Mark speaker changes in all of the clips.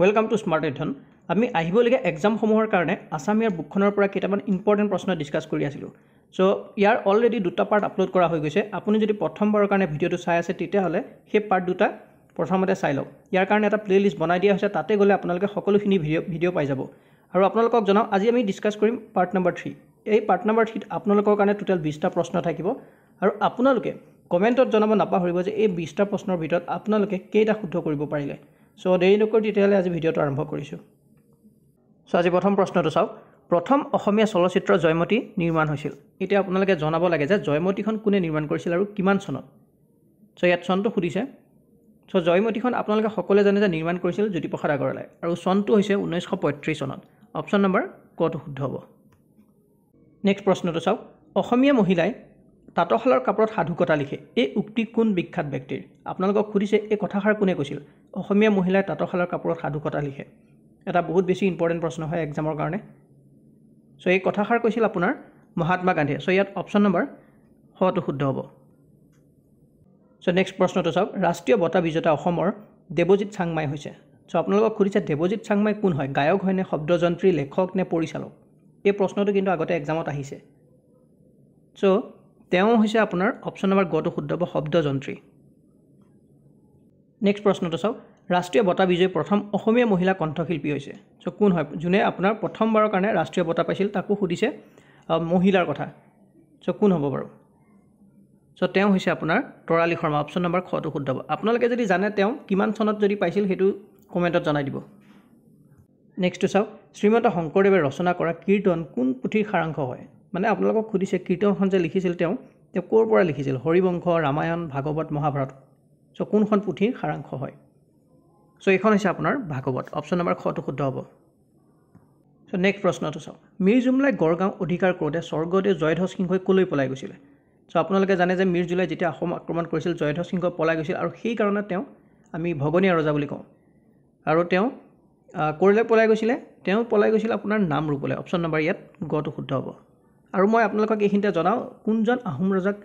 Speaker 1: welcome to smart Ethan आमी आहिबलगिया एग्जामসমূहर कारणे आसामियार बुकखনৰ পৰা কেইটামান ইম্পৰ্টেণ্ট প্ৰশ্ন ডিসকাস কৰি আছিলো সো ইয়াৰ অলৰেডি দুটা পাৰ্ট আপলোড কৰা হৈ গৈছে আপুনি যদি প্ৰথমবাৰৰ কাৰণে ভিডিওটো চাই আছে তেতিয়া হলে সেই পাৰ্ট দুটা প্ৰথমতে চাই লওক ইয়াৰ কাৰণে এটা প্লেলিষ্ট বনাই দিয়া হৈছে তাতে গলে আপোনালোকে সকলোখিনি ভিডিও পাই যাব আৰু আপোনালোকক জনাও আজি আমি ডিসকাস কৰিম পাৰ্ট নম্বৰ 3 এই পাৰ্ট নম্বৰ 3 আপোনালোকৰ কাৰণে টোটাল 20টা প্ৰশ্ন থাকিব আৰু আপোনালোকে কমেন্টত জনাব নাপাহৰিব যে এই 20টা প্ৰশ্নৰ ভিতৰত আপোনালোকে কেইটা শুদ্ধ কৰিব পাৰিলে সো দেৰি নকৰি তেতিয়ালে আজি ভিডিওটো আৰম্ভ কৰিছো সো আজি প্ৰথম প্ৰশ্নটো চাওক প্ৰথম অসমীয়া চলচ্চিত্ৰ জয়মতী নিৰ্মাণ হৈছিল এটা আপোনালোকে জনাব লাগে যে জয়মতীখন কোনে নিৰ্মাণ কৰিছিল আৰু কিমান চনত সো ইয়াত চনটো খুদিছে সো জয়মতীখন আপোনালোকে সকলোৱে জানে যে নিৰ্মাণ কৰিছিল জ্যোতিপ্ৰসাদ আগৰৱালাই আৰু চনটো হৈছে 1935 চনত অপচন নম্বৰ কটো শুদ্ধ হ'ব নেক্সট প্ৰশ্নটো চাওক অসমীয়া মহিলাই তাঁতশালৰ কাপোৰত সাধুকথা লিখে এই উক্তি কোন বিখ্যাত ব্যক্তিৰ আপোনালোকক খুদিছে এই কথাষাৰ কোনে কৈছিল অসমীয়া মহিলাই তাঁতশালৰ কাপোৰত সাধুকথা লিখে এটা বহুত বেছি ইম্পৰ্টেণ্ট প্ৰশ্ন হয় এক্সামৰ কাৰণে সো এই কথাষাৰ কৈছিল আপোনাৰ মহাত্মা গান্ধী সো ইয়াত অপচন নম্বৰ হটো শুদ্ধ হ'ব সো নেক্সট প্ৰশ্নটো চাওক ৰাষ্ট্ৰীয় বঁটা বিজেতা অসমৰ দেৱজিৎ চাংমাই হৈছে সো আপোনালোকক খুদিছে দেৱজিৎ চাংমাই কোন হয় গায়ক হয় নে শব্দযন্ত্ৰী লেখক নে পৰিচালক এই প্ৰশ্নটো কিন্তু আগতে এক্সামত আহিছে সো তেওঁ হৈছে আপোনাৰ অপচন নম্বৰ গটো শুদ্ধ হ'ব শব্দযন্ত্ৰী নেক্সট প্ৰশ্নটো চাওক ৰাষ্ট্ৰীয় বঁটা বিজয়ী প্ৰথম অসমীয়া মহিলা কণ্ঠশিল্পী হৈছে সো কোন হয় যোনে আপোনাৰ প্ৰথমবাৰৰ কাৰণে ৰাষ্ট্ৰীয় বঁটা পাইছিল তাকো খুদিছে মহিলাৰ কথা সো কোন হ'ব বাৰু সো তেওঁ হৈছে আপোনাৰ তৰালী শৰ্মা অপচন নম্বৰ খটো শুদ্ধ হ'ব আপোনালোকে যদি জানে তেওঁ কিমান চনত যদি পাইছিল হেতু কমেন্টত জনাই দিব নেক্সট চাওক শ্ৰীমন্ত শংকৰদেৱে ৰচনা কৰা কীৰ্তন কোন পুথিৰ সাৰাংশ হয় মানে আপোনালোকক খুদিছে কীৰ্তনখন যে লিখিছিল তেওঁ ক'ৰ পৰা লিখিছিল হৰিবংশ ৰামায়ণ ভাগৱত মহাভাৰত সো কোনখন পুথিৰ সাৰাংশ হয় সো এইখন হৈছে আপোনাৰ ভাগৱত অপচন নম্বৰ খটো শুদ্ধ হ'ব সো নেক্সট প্ৰশ্নটো চাওক মীৰ জুমলাই গড়গাঁও অধিকাৰ কৰোঁতে স্বৰ্গদেউ জয়ধ্বজ সিংহই কলৈ পলাই গৈছিল সো আপোনালোকে জানে যে মীৰ জুমলাই যেতিয়া অসম আক্ৰমণ কৰিছিল জয়ধ্বজ সিংহ পলাই গৈছিল আৰু সেই কাৰণে তেওঁ আমি ভগনীয়া ৰজা বুলি কওঁ আৰু তেওঁ কৰলৈ পলাই গৈছিল তেওঁ পলাই গৈছিল আপোনাৰ নামৰূপলৈ অপচন নম্বৰ ইয়াত গটো শুদ্ধ হ'ব আৰু মই আপোনালোকক এইখিনিতে জনাও কোনজন আহোম ৰজাক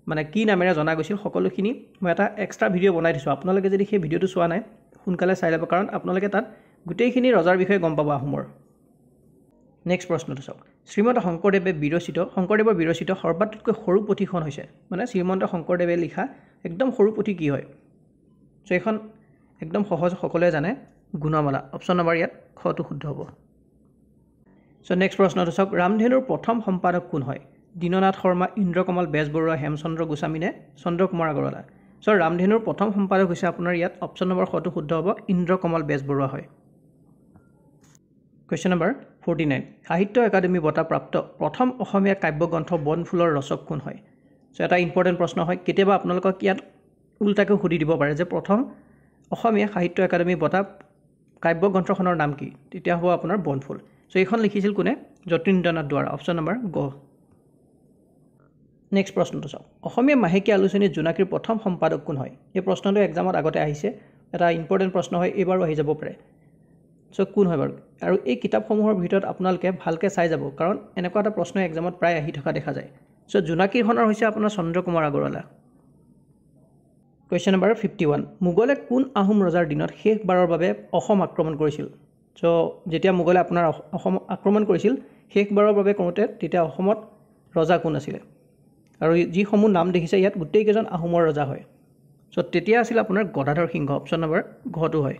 Speaker 1: মানে কি নামেৰে জনা গৈছিল সকলোখিনি মই এটা এক্সট্ৰা ভিডিও বনাই দিছো আপোনালোকে যদি সেই ভিডিওটো চোৱা নাই সোনকালে চাই ল'ব কাৰণ আপোনালোকে তাত গোটেইখিনি ৰজাৰ বিষয়ে গম পাব আহোমৰ নেক্সট প্ৰশ্নটো চাওক শ্ৰীমন্ত শংকৰদেৱৰ বিৰচিত সৰ্বাতকৈ সৰু পুথিখন হৈছে মানে শ্ৰীমন্ত শংকৰদেৱে লিখা একদম সৰু পুথি কি হয় সো এখন একদম সহজ সকলোৱে জানে গুণমালা অপচন নম্বৰ ইয়াত খটো শুদ্ধ হ'ব সো নেক্সট প্ৰশ্নটো চাওক ৰামধেনুৰ প্ৰথম সম্পাদক কোন হয় দীননাথ শৰ্মা ইন্দ্ৰকমল বেজবৰুৱা হেমচন্দ্ৰ গোস্বামী নে চন্দ্ৰকুমাৰ আগৰৱালা সো ৰামধেনুৰ প্ৰথম সম্পাদক হৈছে আপোনাৰ ইয়াত অপচন নম্বৰ খটো শুদ্ধ হ'ব ইন্দ্ৰকমল বেজবৰুৱা হয় কুৱেশ্যন নম্বৰ 49 সাহিত্য একাডেমী বঁটা প্ৰাপ্ত প্ৰথম অসমীয়া কাব্যগ্ৰন্থ বনফুলৰ ৰচক কোন হয় সো এটা ইম্পৰ্টেণ্ট প্ৰশ্ন হয় কেতিয়াবা আপোনালোকক ইয়াত উল্টাকৈ সুধি দিব পাৰে যে প্ৰথম অসমীয়া সাহিত্য একাডেমী বঁটা কাব্যগ্ৰন্থখনৰ নাম কি তেতিয়া হ'ব আপোনাৰ বনফুল সো এইখন লিখিছিল কোনে যতীন্দ্ৰনাথ দুৱৰা অপচন নম্বৰ গ নেক্সট প্ৰশ্নটো চাওক অসমীয়া মাহেকীয়া আলোচনী জোনাকীৰ প্ৰথম সম্পাদক কোন হয় এই প্ৰশ্নটো এক্সামত আগতে আহিছে এটা ইম্পৰ্টেণ্ট প্ৰশ্ন হয় এইবাৰো আহি যাব পাৰে সো কোন হয় বাৰু আৰু এই কিতাপসমূহৰ ভিতৰত আপোনালোকে ভালকৈ চাই যাব কাৰণ এনেকুৱা এটা প্ৰশ্ন এক্সামত প্ৰায় আহি থকা দেখা যায় সো জোনাকীখনৰ হৈছে আপোনাৰ চন্দ্ৰকুমাৰ আগৰৱালা কুৱেশ্যন নম্বৰ 51 মোগলে কোন আহোম ৰজাৰ দিনত শেষবাৰৰ বাবে অসম আক্ৰমণ কৰিছিল সো যেতিয়া মোগলে আপোনাৰ অসম আক্ৰমণ কৰিছিল শেষবাৰৰ বাবে কৰোঁতে তেতিয়া অসমত ৰজা কোন আছিল আৰু যিসমূহ নাম দেখিছে ইয়াত গোটেই কেইজন আহোমৰ ৰজা হয় সো তেতিয়া আছিল আপোনাৰ গদাধৰ সিংহ অপচন নম্বৰ ঘটো হয়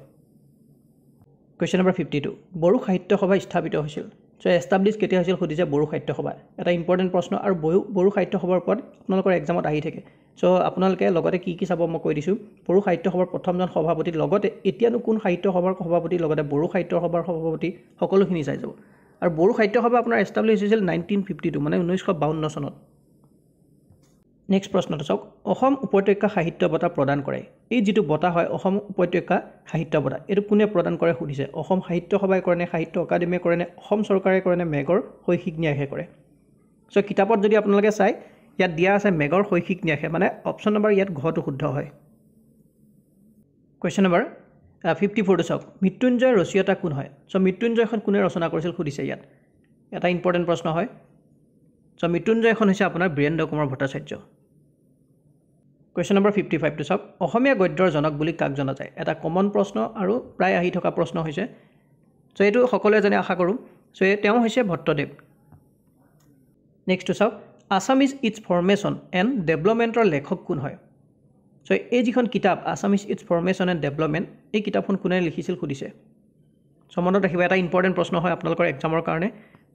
Speaker 1: কুৱেশ্যন নম্বৰ 52 বড়ো সাহিত্য সভা স্থাপিত হৈছিল সো এষ্টাব্লিছ কেতিয়া হৈছিল সুধিছে বড়ো সাহিত্য সভা এটা ইম্পৰ্টেণ্ট প্ৰশ্ন আৰু বড়ো সাহিত্য সভাৰ ওপৰত আপোনালোকৰ এক্সামত আহি থাকে সো আপোনালোকে লগতে কি চাব মই কৈ দিছোঁ বড়ো সাহিত্য সভাৰ প্ৰথমজন সভাপতিৰ লগতে এতিয়ানো কোন সাহিত্য সভাৰ সভাপতি লগতে বড়ো সাহিত্য সভাৰ সভাপতি সকলোখিনি চাই যাব আৰু বড়ো সাহিত্য সভা আপোনাৰ এষ্টাব্লিছ হৈছিল 1952 মানে 1952 চনত নেক্সট প্ৰশ্নটো চাওক অসম উপত্যকা সাহিত্য বঁটা প্ৰদান কৰে এই যিটো বঁটা হয় অসম উপত্যকা সাহিত্য বঁটা এইটো কোনে প্ৰদান কৰে সুধিছে অসম সাহিত্য সভাই কৰে নে সাহিত্য একাডেমীয়ে কৰে নে অসম চৰকাৰে কৰে নে মেঘৰ শৈক্ষিক ন্যাসে কৰে সো কিতাপত যদি আপোনালোকে চাই ইয়াত দিয়া আছে মেঘৰ শৈক্ষিক ন্যাসে মানে অপচন নম্বৰ ইয়াত ঘটো শুদ্ধ হয় কুৱেশ্যন নম্বৰ 54 চাওক মৃত্যুঞ্জয় ৰচয়িতা কোন হয় সো মৃত্যুঞ্জয়খন কোনে ৰচনা কৰিছিল সুধিছে ইয়াত এটা ইম্পৰ্টেণ্ট প্ৰশ্ন হয় সো মৃত্যুঞ্জয়খন হৈছে আপোনাৰ বীৰেন্দ্ৰ কুমাৰ ভট্টাচাৰ্য কুৱেশ্যন নম্বৰ 55টো চাওক অসমীয়া গদ্যৰ জনক বুলি কাক জনা যায় এটা কমন প্ৰশ্ন আৰু প্ৰায় আহি থকা প্ৰশ্ন হৈছে চ' এইটো সকলোৱে জানে আশা কৰোঁ চ' তেওঁ হৈছে ভট্টদেৱ নেক্সটটো চাওক আছামিজ ইটছ ফৰ্মেশ্যন এণ্ড ডেভেলপমেণ্টৰ লেখক কোন হয় চ' এই যিখন কিতাপ Assamese its formation and development এই কিতাপখন কোনে লিখিছিল সুধিছে চ' মনত ৰাখিব এটা ইম্পৰ্টেণ্ট প্ৰশ্ন হয় আপোনালোকৰ এক্সামৰ কাৰণে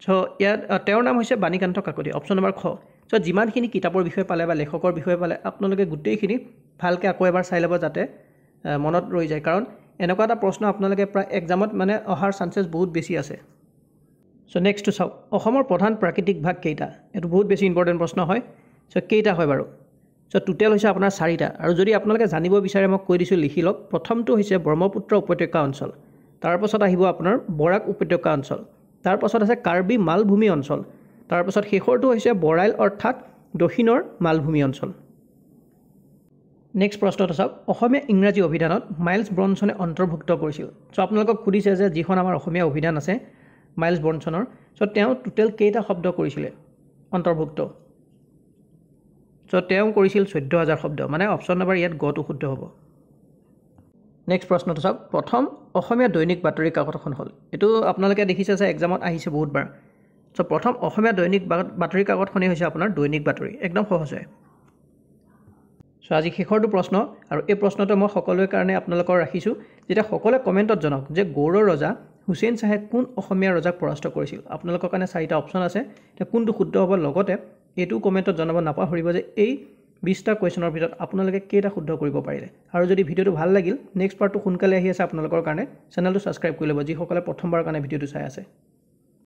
Speaker 1: চ' ইয়াত তেওঁৰ নাম হৈছে বাণীকান্ত কাকতি অপশ্যন নম্বৰ খ চ' যিমানখিনি কিতাপৰ বিষয়ে পালে বা লেখকৰ বিষয়ে পালে আপোনালোকে গোটেইখিনি ভালকৈ আকৌ এবাৰ চাই ল'ব যাতে মনত ৰৈ যায় কাৰণ এনেকুৱা এটা প্ৰশ্ন আপোনালোকে প্ৰায় এক্সামত মানে অহাৰ চান্সেছ বহুত বেছি আছে চ' নেক্সটটো চাওক অসমৰ প্ৰধান প্ৰাকৃতিক ভাগ কেইটা এইটো বহুত বেছি ইম্পৰ্টেণ্ট প্ৰশ্ন হয় চ' কেইটা হয় বাৰু চ' টোটেল হৈছে আপোনাৰ 4টা আৰু যদি আপোনালোকে জানিব বিচাৰে মই কৈ দিছোঁ লিখি লওক প্ৰথমটো হৈছে ব্ৰহ্মপুত্ৰ উপত্যকা অঞ্চল তাৰপাছত আহিব আপোনাৰ বৰাক উপত্যকা অঞ্চল তাৰপাছত আছে কাৰ্বি মালভূমি অঞ্চল তাৰপাছত শেষৰটো হৈছে বৰাইল অৰ্থাৎ দক্ষিণৰ মালভূমি অঞ্চল নেক্সট প্ৰশ্নটো চাওক অসমীয়া ইংৰাজী অভিধানত মাইলছ ব্ৰনছনে অন্তৰ্ভুক্ত কৰিছিল চ' আপোনালোকক সুধিছে যে যিখন আমাৰ অসমীয়া অভিধান আছে মাইলছ ব্ৰনছনৰ চ' তেওঁ টোটেল কেইটা শব্দ কৰিছিলে অন্তৰ্ভুক্ত চ' তেওঁ কৰিছিল 14,000 শব্দ মানে অপশ্যন নম্বৰ ইয়াত গটো শুদ্ধ হ'ব নেক্সট প্ৰশ্নটো চাওক প্ৰথম অসমীয়া দৈনিক বাতৰি কাকতখন হ'ল এইটো আপোনালোকে দেখিছে যে এক্সামত আহিছে বহুতবাৰ চ' প্ৰথম অসমীয়া দৈনিক বাতৰি কাকতখনেই হৈছে আপোনাৰ দৈনিক বাতৰি একদম সহজ হয় চ' আজি শেষৰটো প্ৰশ্ন আৰু এই প্ৰশ্নটো মই সকলোৰে কাৰণে আপোনালোকৰ ৰাখিছোঁ যেতিয়া সকলোৱে কমেণ্টত জনাওক যে গৌড়ৰ ৰজা হুছেইন শ্বাহে কোন অসমীয়া ৰজাক পৰাস্ত কৰিছিল আপোনালোকৰ কাৰণে 4টা অপশ্যন আছে এতিয়া কোনটো শুদ্ধ হ'ব লগতে এইটো কমেণ্টত জনাব নাপাহৰিব যে এই 20টা কুৱেশ্যনৰ ভিতৰত আপোনালোকে কেইটা শুদ্ধ কৰিব পাৰিলে আৰু যদি ভিডিঅ'টো ভাল লাগিল নেক্সট পাৰ্টটো সোনকালে আহি আছে আপোনালোকৰ কাৰণে চেনেলটো ছাবস্ক্ৰাইব কৰি ল'ব যিসকলে প্ৰথমবাৰৰ কাৰণে ভিডিঅ'টো চাই আছে